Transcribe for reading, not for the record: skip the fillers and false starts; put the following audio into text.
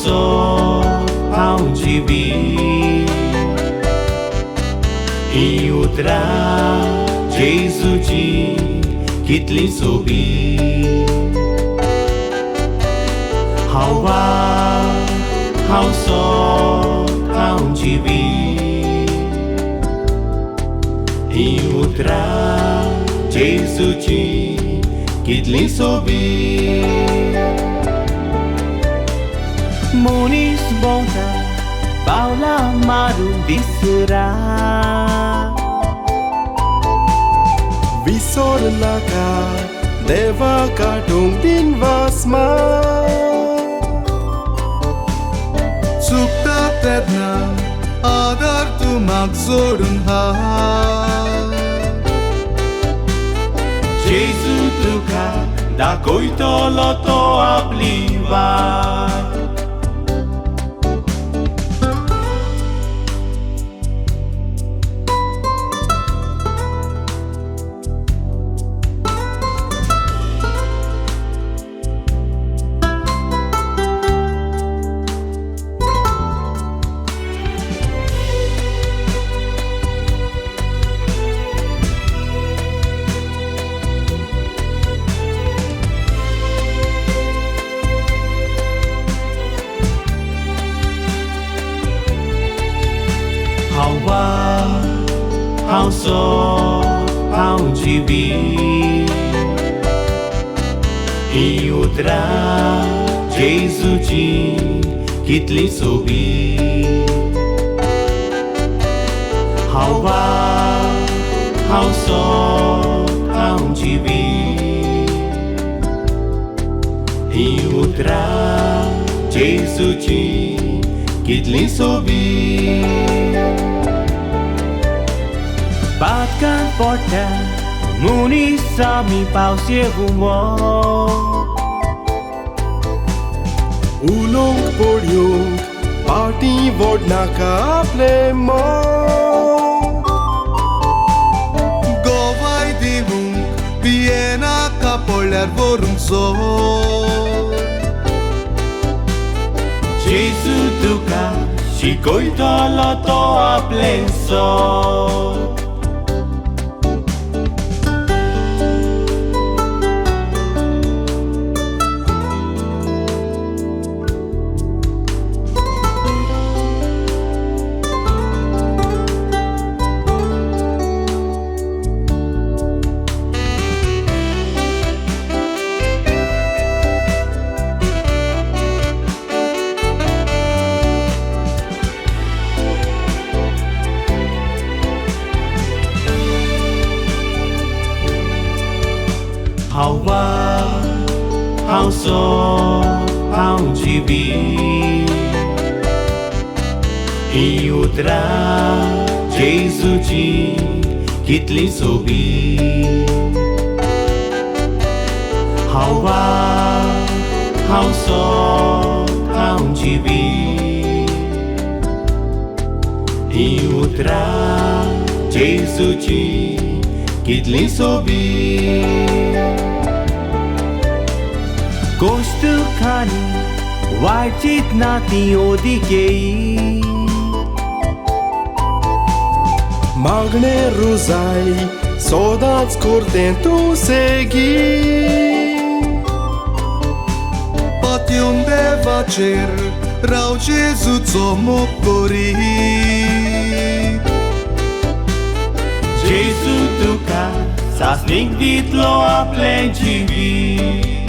so aucivi I utra Jesuci kitli sobi how so aucivi I utra Jesuci kitli sobi Munis bonta Paula maru disura Visorlaka Deva katung din vasma Sukta tedna Adar tumak zorun ha Jesu tuka Da koito loto aplivai How so aucivi I utra Jesuci kitli sobi How so aucivi I utra Jesuci kitli sobi Patkan porta Muni sami pausie humo Ulong podyong Party vodnaka plemo Govai divung Piena kapoller vorum so Jesu tuka Și coito loto apleso How so aucivi I utra Jesuci kitli sobi How so aucivi I utra Jesuci kitli sobi Coștul cani White nati odikei Magne ruzai Sodați curtentu seghi Pation deva cer Rau Jesu mokori Jesu tuka Sas nigdit lo aplencivi